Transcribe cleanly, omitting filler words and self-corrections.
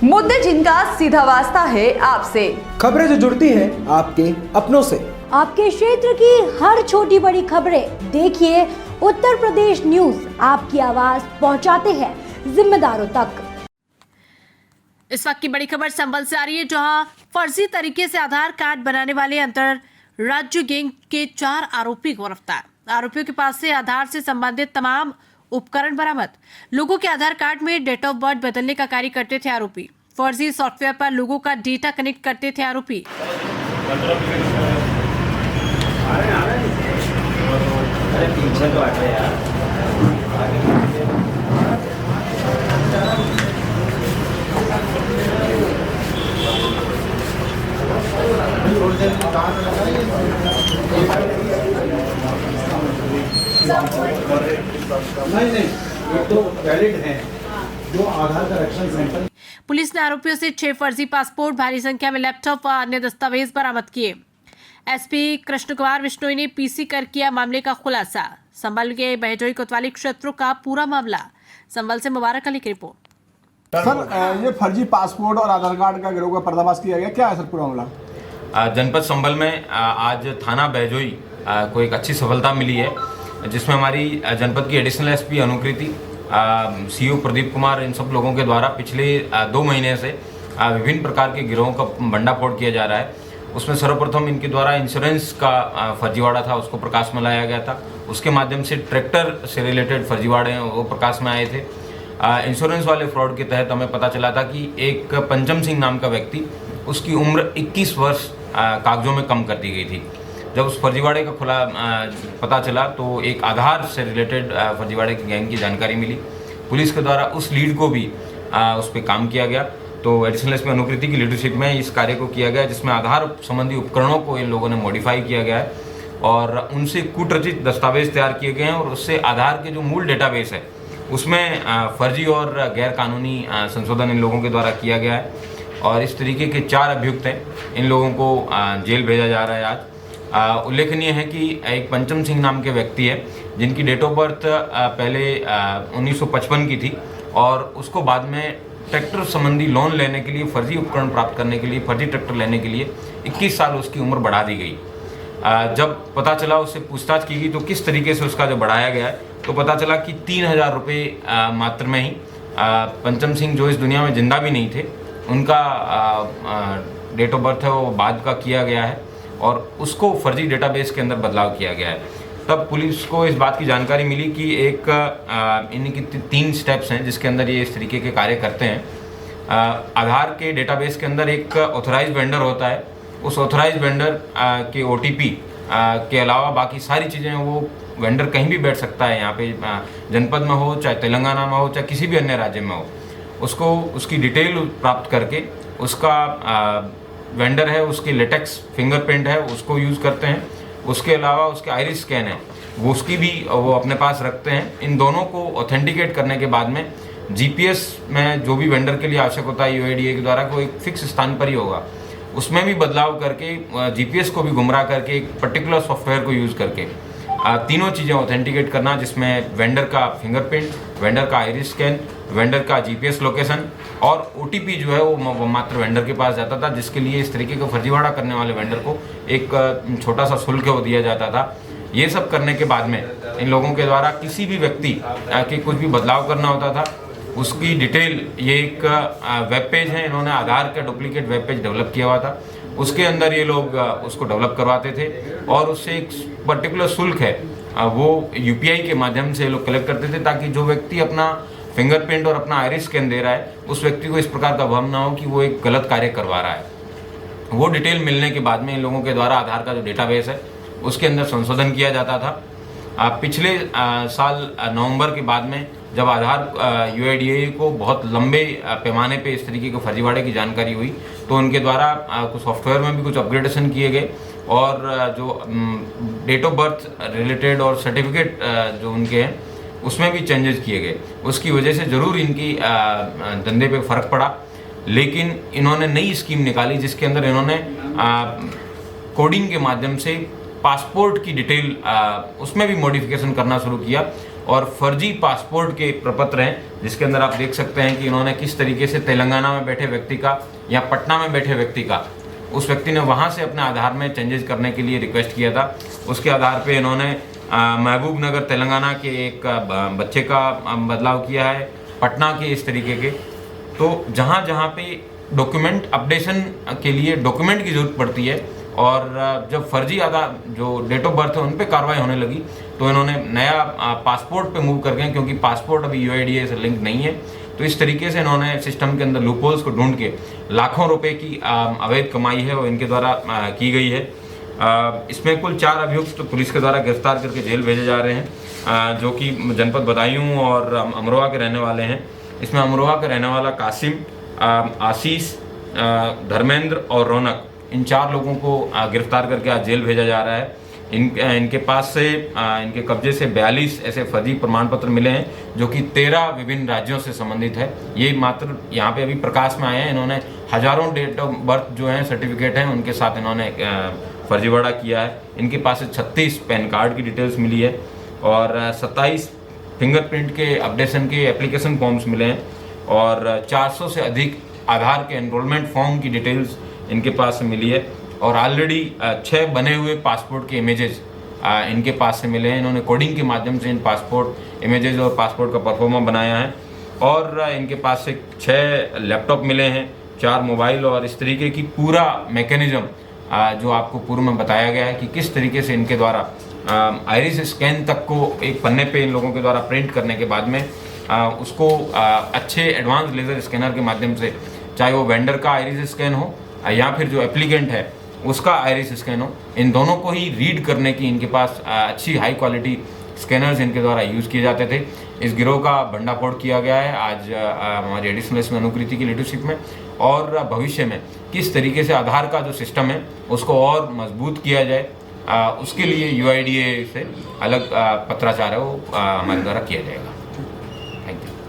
मुद्दे जिनका सीधा वास्ता है आपसे, खबरें जो जुड़ती है आपके अपनों से। आपके क्षेत्र की हर छोटी बड़ी खबरें देखिए उत्तर प्रदेश न्यूज आपकी आवाज पहुंचाते हैं जिम्मेदारों तक। इस वक्त की बड़ी खबर संभल से आ रही है, जहां फर्जी तरीके से आधार कार्ड बनाने वाले अंतर राज्य गैंग के 4 आरोपी गिरफ्तार। आरोपियों के पास से आधार से संबंधित तमाम उपकरण बरामद। लोगों के आधार कार्ड में डेट ऑफ बर्थ बदलने का कार्य करते थे आरोपी। फर्जी सॉफ्टवेयर पर लोगों का डेटा कनेक्ट करते थे आरोपी। नहीं ये तो वैलिड है जो आधार करेक्शन सेंटर। पुलिस ने आरोपियों से 6 फर्जी पासपोर्ट, भारी संख्या में लैपटॉप व अन्य दस्तावेज बरामद किए। एसपी कृष्ण कुमार बिश्नोई ने पीसी कर किया मामले का खुलासा। संभल के बहजोई कोतवाली क्षेत्रों का पूरा मामला। संभल से मुबारक अली की रिपोर्ट। सर, ये फर्जी पासपोर्ट और आधार कार्ड का गिरोह का पर्दाफाश किया गया, क्या है सर पूरा मामला? जनपद संभल में आज थाना बहजोई को एक अच्छी सफलता मिली है, जिसमें हमारी जनपद की एडिशनल एसपी अनुकृति, सीओ प्रदीप कुमार, इन सब लोगों के द्वारा पिछले 2 महीने से विभिन्न प्रकार के गिरोहों का भंडाफोड़ किया जा रहा है। उसमें सर्वप्रथम इनके द्वारा इंश्योरेंस का फर्जीवाड़ा था, उसको प्रकाश में लाया गया था। उसके माध्यम से ट्रैक्टर से रिलेटेड फर्जीवाड़े वो प्रकाश में आए थे। इंश्योरेंस वाले फ्रॉड के तहत हमें पता चला था कि एक पंचम सिंह नाम का व्यक्ति, उसकी उम्र 21 वर्ष कागजों में कम कर दी गई थी। जब उस फर्जीवाड़े का पता चला तो एक आधार से रिलेटेड फर्जीवाड़े की गैंग की जानकारी मिली। पुलिस के द्वारा उस लीड को भी उस पर काम किया गया। तो एडिशनल एसपी अनुकृति की लीडरशिप में इस कार्य को किया गया, जिसमें आधार संबंधी उपकरणों को इन लोगों ने मॉडिफाई किया गया है और उनसे कूटरचित दस्तावेज तैयार किए गए हैं और उससे आधार के जो मूल डेटाबेस है उसमें फर्जी और गैर कानूनी संशोधन इन लोगों के द्वारा किया गया है। और इस तरीके के 4 अभियुक्त हैं, इन लोगों को जेल भेजा जा रहा है आज। उल्लेखनीय है कि एक पंचम सिंह नाम के व्यक्ति है, जिनकी डेट ऑफ बर्थ पहले 1955 की थी और उसको बाद में ट्रैक्टर संबंधी लोन लेने के लिए, फर्जी उपकरण प्राप्त करने के लिए, फर्जी ट्रैक्टर लेने के लिए 21 साल उसकी उम्र बढ़ा दी गई। जब पता चला, उससे पूछताछ की गई तो किस तरीके से उसका जो बढ़ाया गया है, तो पता चला कि 3000 रुपये मात्र में ही पंचम सिंह, जो इस दुनिया में जिंदा भी नहीं थे, उनका डेट ऑफ बर्थ है वो बाद का किया गया है और उसको फर्जी डेटाबेस के अंदर बदलाव किया गया है। तब पुलिस को इस बात की जानकारी मिली कि एक इनकी 3 स्टेप्स हैं जिसके अंदर ये इस तरीके के कार्य करते हैं। आधार के डेटाबेस के अंदर एक ऑथराइज्ड वेंडर होता है। उस ऑथराइज्ड वेंडर के OTP के अलावा बाकी सारी चीज़ें, वो वेंडर कहीं भी बैठ सकता है, यहाँ पे जनपद में हो, चाहे तेलंगाना में हो, चाहे किसी भी अन्य राज्य में हो, उसको उसकी डिटेल प्राप्त करके उसका वेंडर है, उसकी लेटेक्स फिंगरप्रिंट है, उसको यूज़ करते हैं। उसके अलावा उसके आइरिस स्कैन है, वो उसकी भी वो अपने पास रखते हैं। इन दोनों को ऑथेंटिकेट करने के बाद में GPS में जो भी वेंडर के लिए आवश्यक होता है UIDAI के द्वारा, को एक फिक्स स्थान पर ही होगा, उसमें भी बदलाव करके GPS को भी गुमराह करके एक पर्टिकुलर सॉफ्टवेयर को यूज़ करके तीनों चीज़ें ऑथेंटिकेट करना, जिसमें वेंडर का फिंगरप्रिंट, वेंडर का आइरिस स्कैन, वेंडर का GPS लोकेशन और OTP जो है वो मात्र वेंडर के पास जाता था, जिसके लिए इस तरीके का फर्जीवाड़ा करने वाले वेंडर को एक छोटा सा शुल्क वो दिया जाता था। ये सब करने के बाद में इन लोगों के द्वारा किसी भी व्यक्ति के कुछ भी बदलाव करना होता था, उसकी डिटेल, ये एक वेब पेज है, इन्होंने आधार का डुप्लीकेट वेब पेज डेवलप किया हुआ था, उसके अंदर ये लोग उसको डेवलप करवाते थे और उससे एक पर्टिकुलर शुल्क है वो UPI के माध्यम से लोग कलेक्ट करते थे, ताकि जो व्यक्ति अपना फिंगरप्रिंट और अपना आइरिस स्कैन दे रहा है, उस व्यक्ति को इस प्रकार का भ्रम ना हो कि वो एक गलत कार्य करवा रहा है। वो डिटेल मिलने के बाद में इन लोगों के द्वारा आधार का जो डेटाबेस है उसके अंदर संशोधन किया जाता था। पिछले साल नवंबर के बाद में जब आधार UIDAI को बहुत लंबे पैमाने पे इस तरीके के फर्जीवाड़े की जानकारी हुई, तो उनके द्वारा कुछ सॉफ्टवेयर में भी कुछ अपग्रेडेशन किए गए और जो डेट ऑफ बर्थ रिलेटेड और सर्टिफिकेट जो उनके हैं उसमें भी चेंजेस किए गए। उसकी वजह से ज़रूर इनकी धंधे पे फ़र्क पड़ा, लेकिन इन्होंने नई स्कीम निकाली जिसके अंदर इन्होंने कोडिंग के माध्यम से पासपोर्ट की डिटेल उसमें भी मॉडिफिकेशन करना शुरू किया और फर्जी पासपोर्ट के प्रपत्र हैं, जिसके अंदर आप देख सकते हैं कि इन्होंने किस तरीके से तेलंगाना में बैठे व्यक्ति का या पटना में बैठे व्यक्ति का, उस व्यक्ति ने वहाँ से अपने आधार में चेंजेस करने के लिए रिक्वेस्ट किया था। उसके आधार पे इन्होंने महबूब नगर तेलंगाना के एक बच्चे का बदलाव किया है, पटना के इस तरीके के। तो जहाँ जहाँ पे डॉक्यूमेंट अपडेशन के लिए डॉक्यूमेंट की ज़रूरत पड़ती है और जब फर्जी आधार जो डेट ऑफ बर्थ है उन पे कार्रवाई होने लगी, तो इन्होंने नया पासपोर्ट पे मूव कर गए, क्योंकि पासपोर्ट अभी UIDAI से लिंक नहीं है। तो इस तरीके से इन्होंने सिस्टम के अंदर लूपहोल्स को ढूंढ के लाखों रुपए की अवैध कमाई है वो इनके द्वारा की गई है। इसमें कुल 4 अभियुक्त पुलिस के द्वारा गिरफ्तार करके जेल भेजे जा रहे हैं, जो कि जनपद बदायूं और अमरोहा के रहने वाले हैं। इसमें अमरोहा का रहने वाला कासिम, आशीष, धर्मेंद्र और रौनक, इन 4 लोगों को गिरफ्तार करके आज जेल भेजा जा रहा है। इनके पास से इनके कब्जे से 42 ऐसे फर्जी प्रमाण पत्र मिले हैं, जो कि 13 विभिन्न राज्यों से संबंधित है। ये मात्र यहाँ पे अभी प्रकाश में आए हैं। इन्होंने हजारों डेट ऑफ बर्थ जो हैं सर्टिफिकेट हैं उनके साथ इन्होंने फर्जीवाड़ा किया है। इनके पास से 36 पैन कार्ड की डिटेल्स मिली है और 27 फिंगरप्रिंट के अपडेशन के एप्लीकेशन फॉर्म्स मिले हैं और 400 से अधिक आधार के एनरोलमेंट फॉर्म की डिटेल्स इनके पास से मिली है और ऑलरेडी 6 बने हुए पासपोर्ट के इमेजेस इनके पास से मिले हैं। इन्होंने कोडिंग के माध्यम से इन पासपोर्ट इमेजेस और पासपोर्ट का परफॉर्मा बनाया है और इनके पास से 6 लैपटॉप मिले हैं, 4 मोबाइल और इस तरीके की पूरा मैकेनिज्म जो आपको पूर्व में बताया गया है कि किस तरीके से इनके द्वारा आइरिस स्कैन तक को एक पन्ने पे इन लोगों के द्वारा प्रिंट करने के बाद में उसको अच्छे एडवांस लेज़र स्कैनर के माध्यम से, चाहे वो वेंडर का आइरिस स्कैन हो या फिर जो एप्लीकेंट है उसका आइरिस स्कैन हो, इन दोनों को ही रीड करने की इनके पास अच्छी हाई क्वालिटी स्कैनर्स इनके द्वारा यूज़ किए जाते थे। इस गिरोह का भंडाफोड़ किया गया है आज हमारी एडिशनल एसपी अनुकृति की लीडरशिप में और भविष्य में किस तरीके से आधार का जो सिस्टम है उसको और मजबूत किया जाए, उसके लिए UIDAI से अलग पत्राचार है वो हमारे द्वारा किया जाएगा। Thank you.